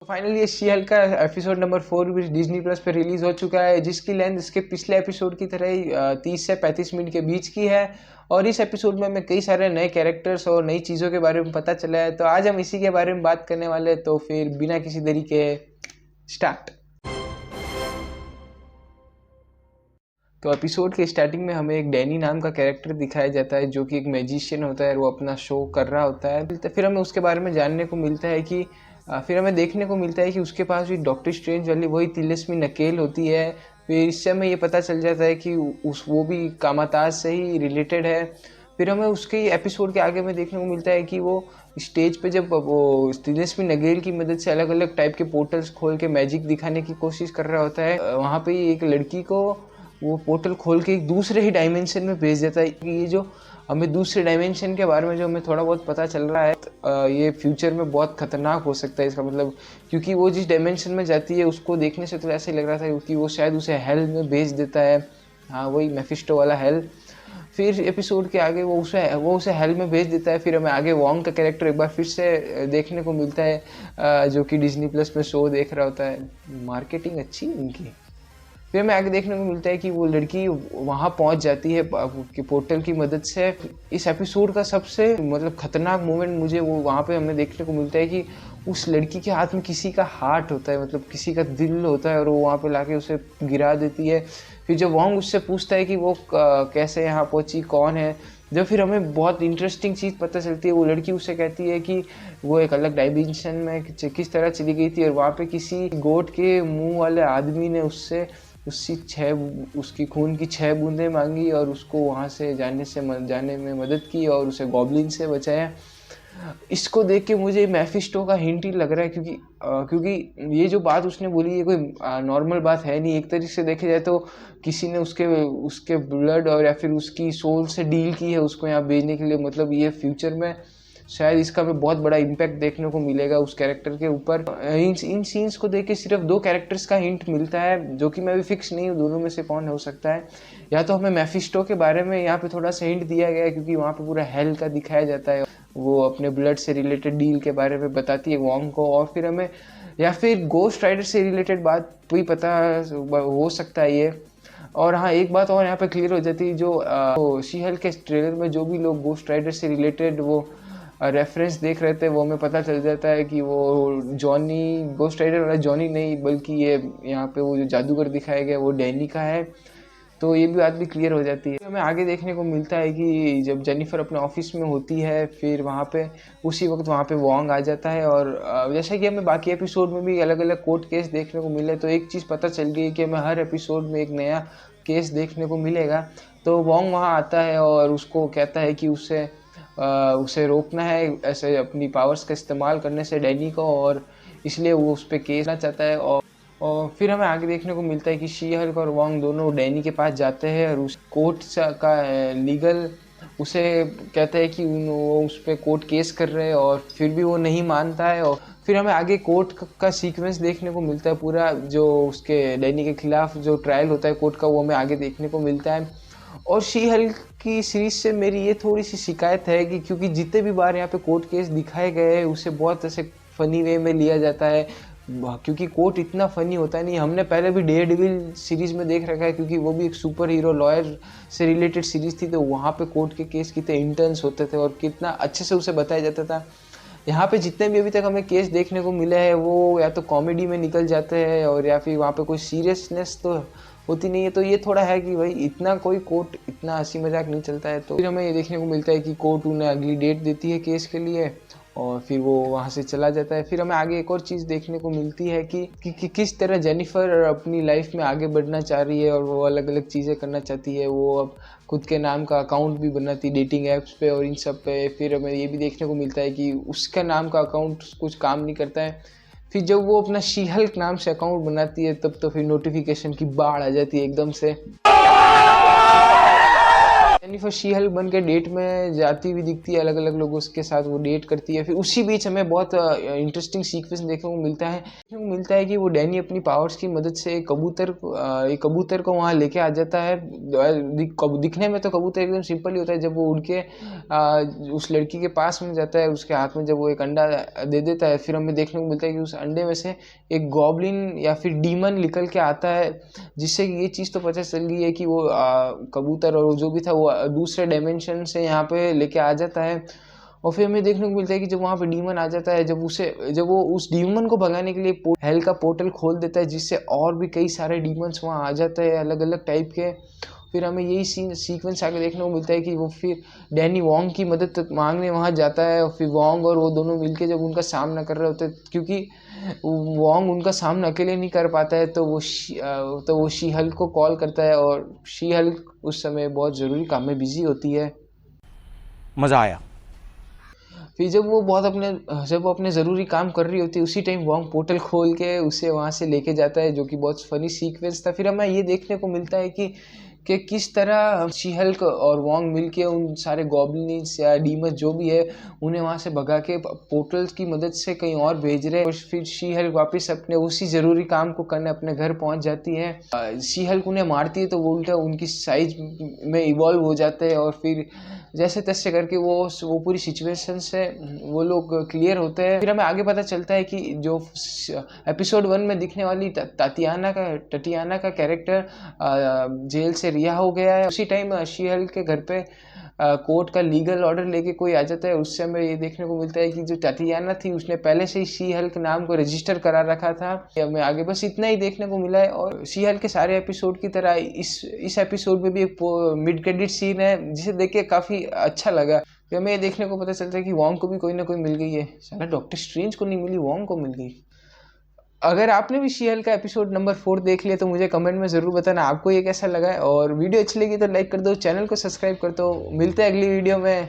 Finally ये she Hulk का episode number 4 भी डिज्नी प्लस पे रिलीज हो चुका है, जिसकी लेंथ इसके पिछले एपिसोड की तरह ही 30 से 35 मिनट के बीच की है। और इस एपिसोड में हमें कई सारे नए कैरेक्टर्स और नई चीज़ों के बारे में पता चला है, तो आज हम इसी के बारे में बात करने वाले हैं। तो फिर बिना किसी देरी के स्टार्ट। तो एपिसोड के स्टार्टिंग में हमें एक डैनी नाम का कैरेक्टर दिखाया जाता है, जो कि एक मैजिशियन होता है और वो अपना शो कर रहा होता है। तो फिर हमें उसके बारे में जानने को मिलता है कि फिर हमें देखने को मिलता है कि उसके पास भी डॉक्टर स्ट्रेंज वाली वही तिलिस्मी नकेल होती है। फिर इससे हमें ये पता चल जाता है कि वो भी कामाताज से ही रिलेटेड है। फिर हमें उसके एपिसोड के आगे में देखने को मिलता है कि वो स्टेज पे जब वो तिलिस्मी नकेल की मदद से अलग अलग टाइप के पोर्टल्स खोल के मैजिक दिखाने की कोशिश कर रहा होता है, वहाँ पे एक लड़की को वो पोर्टल खोल के एक दूसरे ही डायमेंशन में भेज देता है। कि ये जो हमें दूसरे डायमेंशन के बारे में जो हमें थोड़ा बहुत पता चल रहा है, ये फ्यूचर में बहुत खतरनाक हो सकता है इसका मतलब, क्योंकि वो जिस डायमेंशन में जाती है उसको देखने से तो ऐसे ही लग रहा था क्योंकि वो शायद उसे हेल में भेज देता है। हाँ, वही मेफिस्टो वाला हेल। फिर एपिसोड के आगे वो उसे हेल में भेज देता है। फिर हमें आगे वॉन्ग का कैरेक्टर एक बार फिर से देखने को मिलता है, जो कि डिज्नी प्लस में शो देख रहा होता है। मार्केटिंग अच्छी है इनकी। फिर हमें आगे देखने को मिलता है कि वो लड़की वहाँ पहुँच जाती है कि पोर्टल की मदद से। इस एपिसोड का सबसे मतलब खतरनाक मोमेंट मुझे वो वहाँ पे हमें देखने को मिलता है कि उस लड़की के हाथ में किसी का हार्ट होता है, मतलब किसी का दिल होता है, और वो वहाँ पे लाके उसे गिरा देती है। फिर जब वॉन्ग उससे पूछता है कि वो कैसे यहाँ पहुँची, कौन है, जब फिर हमें बहुत इंटरेस्टिंग चीज़ पता चलती है। वो लड़की उससे कहती है कि वो एक अलग डायमेंशन में किस तरह चली गई थी और वहाँ पे किसी गोट के मुंह वाले आदमी ने उसकी खून की 6 बूंदें मांगी और उसको वहाँ से जाने में मदद की और उसे गॉब्लिन से बचाया। इसको देख के मुझे मेफिस्टो का हिंट ही लग रहा है, क्योंकि ये जो बात उसने बोली ये कोई नॉर्मल बात है नहीं। एक तरीके से देखे जाए तो किसी ने उसके ब्लड और या फिर उसकी सोल से डील की है उसको यहाँ भेजने के लिए। मतलब ये फ्यूचर में शायद इसका हमें बहुत बड़ा इम्पैक्ट देखने को मिलेगा उस कैरेक्टर के ऊपर। इन सीन्स को देख के सिर्फ 2 कैरेक्टर्स का हिंट मिलता है, जो कि मैं भी फिक्स नहीं हूँ दोनों में से कौन हो सकता है। या तो हमें मेफिस्टो के बारे में यहाँ पे थोड़ा सा हिंट दिया गया है, क्योंकि वहाँ पे पूरा हेल का दिखाया जाता है। वो अपने ब्लड से रिलेटेड डील के बारे में बताती है वॉन्ग को। और फिर हमें या फिर गोस्ट राइडर से रिलेटेड बात भी पता हो सकता है ये। और हाँ, एक बात और यहाँ पे क्लियर हो जाती है, जो शी हल्क के ट्रेलर में जो भी लोग गोस्ट राइडर से रिलेटेड वो रेफरेंस देख रहे थे, वो हमें पता चल जाता है कि वो जॉनी गोस्ट राइडर वाला जॉनी नहीं, बल्कि ये यहाँ पे वो जो जादूगर दिखाया गया वो डैनी का है। तो ये भी बात भी क्लियर हो जाती है। हमें आगे देखने को मिलता है कि जब जेनिफर अपने ऑफिस में होती है, फिर वहाँ पे उसी वक्त वहाँ पे वॉन्ग आ जाता है। और जैसा कि हमें बाकी एपिसोड में भी अलग अलग कोर्ट केस देखने को मिले, तो एक चीज़ पता चल गई कि हमें हर एपिसोड में एक नया केस देखने को मिलेगा। तो वॉन्ग वहाँ आता है और उसको कहता है कि उसे रोकना है ऐसे अपनी पावर्स का इस्तेमाल करने से डैनी को, और इसलिए वो उस पर केस करना चाहता है। और फिर हमें आगे देखने को मिलता है कि शी हल्क और वॉन्ग दोनों डैनी के पास जाते हैं और उस कोर्ट का लीगल उसे कहता है कि वो उस पर कोर्ट केस कर रहे हैं, और फिर भी वो नहीं मानता है। और फिर हमें आगे कोर्ट का सीक्वेंस देखने को मिलता है पूरा, जो उसके डैनी के खिलाफ जो ट्रायल होता है कोर्ट का, वो हमें आगे देखने को मिलता है। और शी हल्क की सीरीज से मेरी ये थोड़ी सी शिकायत है कि क्योंकि जितने भी बार यहाँ पे कोर्ट केस दिखाए गए हैं उसे बहुत ऐसे फनी वे में लिया जाता है, क्योंकि कोर्ट इतना फनी होता नहीं। हमने पहले भी डेयरडेविल सीरीज में देख रखा है, क्योंकि वो भी एक सुपर हीरो लॉयर से रिलेटेड सीरीज थी, तो वहाँ पे कोर्ट के केस कितने इंटेंस होते थे और कितना अच्छे से उसे बताया जाता था। यहाँ पे जितने भी अभी तक हमें केस देखने को मिले हैं वो या तो कॉमेडी में निकल जाते हैं और या फिर वहाँ पे कोई सीरियसनेस तो होती नहीं है। तो ये थोड़ा है कि भाई इतना कोई कोर्ट इतना हंसी मजाक नहीं चलता है। तो फिर हमें ये देखने को मिलता है कि कोर्ट उन्हें अगली डेट देती है केस के लिए और फिर वो वहाँ से चला जाता है। फिर हमें आगे एक और चीज़ देखने को मिलती है कि किस तरह जेनिफर अपनी लाइफ में आगे बढ़ना चाह रही है और वो अलग अलग चीज़ें करना चाहती है। वो अब खुद के नाम का अकाउंट भी बनाती डेटिंग ऐप्स पे और इन सब पे। फिर हमें ये भी देखने को मिलता है कि उसका नाम का अकाउंट कुछ काम नहीं करता है। फिर जब वो अपना शी हल्क नाम से अकाउंट बनाती है तब तो फिर नोटिफिकेशन की बाढ़ आ जाती है एकदम से। जेनिफर शी हल्क बन के डेट में जाती हुई दिखती है, अलग अलग लोगों के साथ वो डेट करती है। फिर उसी बीच हमें बहुत इंटरेस्टिंग सीक्वेंस देखने को मिलता है कि वो डैनी अपनी पावर्स की मदद से एक कबूतर को वहाँ लेके आ जाता है। दिखने में तो कबूतर एकदम सिंपल ही होता है। जब वो उड़ के उस लड़की के पास में जाता है, उसके हाथ में जब वो एक अंडा दे देता है, फिर हमें देखने को मिलता है कि उस अंडे में से एक गॉब्लिन या फिर डीमन निकल के आता है, जिससे ये चीज़ तो पता चल गई है कि वो कबूतर और जो भी था वो दूसरे डायमेंशन से यहाँ पे लेके आ जाता है। और फिर हमें देखने को मिलता है कि जब वहाँ पे डीमन आ जाता है, जब वो उस डीमन को भगाने के लिए हेल का पोर्टल खोल देता है, जिससे और भी कई सारे डीमंस वहाँ आ जाते हैं अलग अलग टाइप के। फिर हमें यही सीक्वेंस आगे देखने को मिलता है कि वो फिर डैनी वोंग की मदद मांगने वहाँ जाता है, और फिर वोंग और वो दोनों मिलके जब उनका सामना कर रहे होते हैं, क्योंकि वोंग उनका सामना अकेले नहीं कर पाता है, तो वो शी हल्क को कॉल करता है, और शी हल्क उस समय बहुत ज़रूरी काम में बिजी होती है। मज़ा आया। फिर जब वो अपने ज़रूरी काम कर रही होती है, उसी टाइम वोंग पोर्टल खोल के उसे वहाँ से लेके जाता है, जो कि बहुत फनी सीक्वेंस था। फिर हमें ये देखने को मिलता है कि किस तरह शी हल्क और वोंग मिलके उन सारे गॉब्लिन्स या डीमंस जो भी है उन्हें वहाँ से भगा के पोर्टल्स की मदद से कहीं और भेज रहे हैं। और फिर शी हल्क वापस अपने उसी ज़रूरी काम को करने अपने घर पहुँच जाती है। शी हल्क उन्हें मारती है तो वो उल्टा उनकी साइज में इवॉल्व हो जाते हैं, और फिर जैसे तैसे करके वो पूरी सिचुएशन से वो लोग क्लियर होते हैं। फिर हमें आगे पता चलता है कि जो एपिसोड 1 में दिखने वाली टटियाना का कैरेक्टर जेल से रिहा हो गया है। उसी टाइम शी हल्क के घर पे कोर्ट का लीगल ऑर्डर लेके कोई आ जाता है। उससे हमें ये देखने को मिलता है कि जो टटियाना थी उसने पहले से ही शी हल्क नाम को रजिस्टर करा रखा था। हमें आगे बस इतना ही देखने को मिला है। और शी हल्क के सारे एपिसोड की तरह इस एपिसोड में भी एक मिड क्रेडिट सीन है, जिसे देख के काफ़ी अच्छा लगा। फिर हमें ये देखने को पता चलता है कि वोंग को भी कोई ना कोई मिल गई है। साला डॉक्टर स्ट्रेंज को नहीं मिली, वोंग को मिल गई। अगर आपने भी शी हल्क का एपिसोड नंबर 4 देख लिया तो मुझे कमेंट में ज़रूर बताना आपको ये कैसा लगा है। और वीडियो अच्छी लगी तो लाइक कर दो, चैनल को सब्सक्राइब कर दो। मिलते हैं अगली वीडियो में।